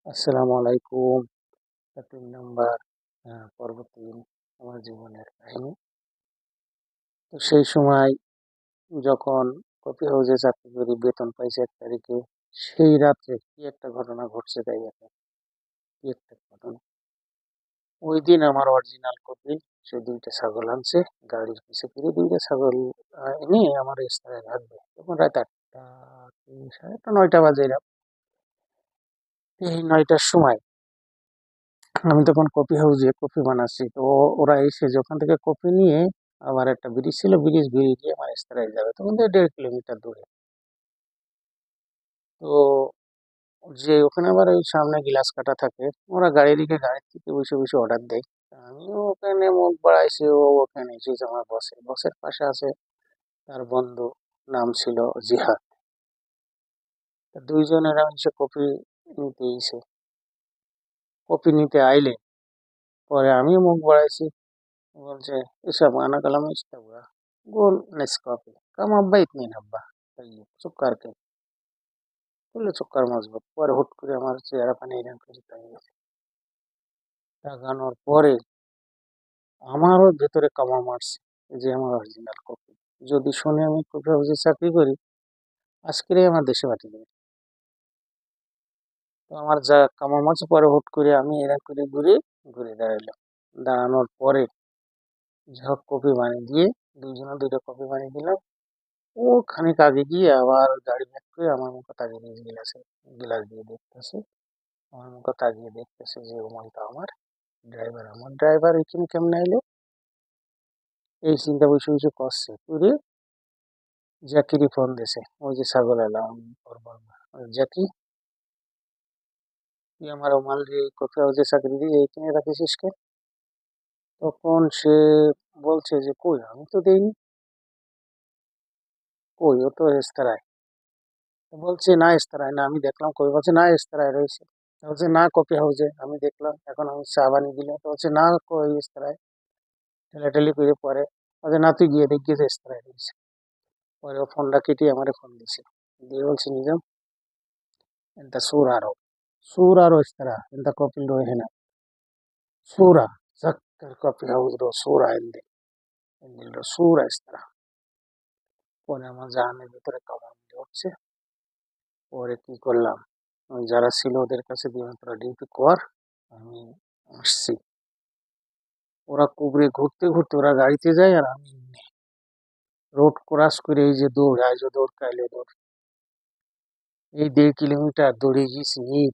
আসসালামু আলাইকুম। ৩ নাম্বার পর্ব ৩ আমার জীবনের কাহিনী। তো সেই সময় যখন কফি হাউসে চাকরি করি, বেতন পাইছি ১ তারিখে। সেই রাত্রে কি একটা ঘটনা ঘটছে তাই দেখেন, কি একটা ঘটনা। ওইদিন আমার অরিজিনাল কপি সে ২ টা ছাগল আনছে। গাড়ির পিছে করে ২ টা ছাগল এনে আমার রেস্তোরাঁয় রাখবে। তখন রাত ৮টা কি ৮:৩০ ৯টা বাজে এরকম। এই ৯টার সময় আমি তখন কফি হাউসে কফি বানাচ্ছি। তো ওরা এসে যে ওখান থেকে কফি নিয়ে আবার একটা ব্রিজ ছিল, ব্রিজ বেরিয়ে গিয়ে আমার রেস্তোরাঁয় যাবে। তখন থেকে ১.৫ কিলোমিটার দূরে। তো যে ওখানে আবার ওই সামনে গ্লাস কাটা থাকে। ওরা গাড়ি রেখে গাড়ির থেকে বসে অর্ডার দেয়। তা আমিও ওখানে মুখ বাড়াইছি, ও ওখানে এসেছে আমার বসের। বসের পাশে আছে তার বন্ধু, নাম ছিল জিহাদ। তা ২ জনেরা এসে কফি নিতে এসে কফি নিতে আইলে পরে আমিও মুখ বাড়াইছি। বলছে, "اشرب انا कलम استوى قول نسكافيه कम अब्बा इतनी नब्बा طيب سكر كم বললো সুক্কার মজবুত।" পরে হুট করে আমার চেহারা পানি এরকম করে তাকিয়ে গেছে। তাকানোর পরে আমারও ভেতরে কামড় মারছে যে আমার অরিজিনাল কপি। যদি শুনে আমি কপি হাউসে চাকরি করি, আজকেরই আমার দেশে পাঠিয়ে দেবে। তো আমার যা কামড় মারছে, পরে হুট করে আমি এরকম করে ঘুরে দাঁড়ালাম। দাঁড়ানোর পরে যাহোক কপি বানিয়ে দিয়ে ২ জনে ২ টা কপি বানিয়ে দিলাম। ও খানিক আগে গিয়ে আবার গাড়ি ব্যাক করে আমার মুখে তাকিয়ে নিয়ে গ্লাস দিয়ে দেখতেছে। আমার মুখে তাকিয়ে দেখতেছে যে ওমানটা আমার ড্রাইভার। আমার ড্রাইভার এখানে কেমনে এলো, এই চিন্তা বসে করছে। করে জ্যাকিরই ফোন দিছে, ওই যে ছাগল এলাম ওর বাবা। জ্যাকি, তুই আমার ওমাল রে কফি হাউসে চাকরি দিয়ে এইখানে রাখিস কেন? তখন সে বলছে যে, কই আমি তো দেইনি, কই ও তো রেস্তোরাঁয়। বলছে না রেস্তোরাঁয় না, আমি দেখলাম কই। বলছে না রেস্তোরাঁয় রয়েছে। বলছে না কফি হাউসে, আমি দেখলাম এখন আমি চা বানিয়ে দিলাম। তো বলছে না কই রেস্তোরাঁয়, ঠেলাঠেলি করে পরে বলছে না তুই গিয়ে দেখ গিয়ে রেস্তোরাঁয় রয়েছে। পরে ও ফোনটা কেটে আমারে ফোন দিছে, দিয়ে বলছে নিজাম ಎಂತ ಸೂರಾರೋ ಇಸ್ತಾರ ಎಂತ ಕಾಪಿ ರೋ ಹೆನ ಸೂರ ಸಕ್ಕর কফি হাউস রো সুরা এন্দিল এন্দিল রো সুরা ইস্তারা। পরে আমার জাহানের ভিতরে কামড় উঠছে। পরে কি করলাম, ওই যারা ছিল ওদের কাছে দিয়ে তোরা ডিউটি কর, আমি আসছি। ওরা কুবড়ে ঘুরতে ওরা গাড়িতে যায় আর আমি রোড ক্রস করে এই যে দৌড়, আজ দৌড় কাইলে দৌড়, এই ১.৫ কিলোমিটার দৌড়ে গেছি। এই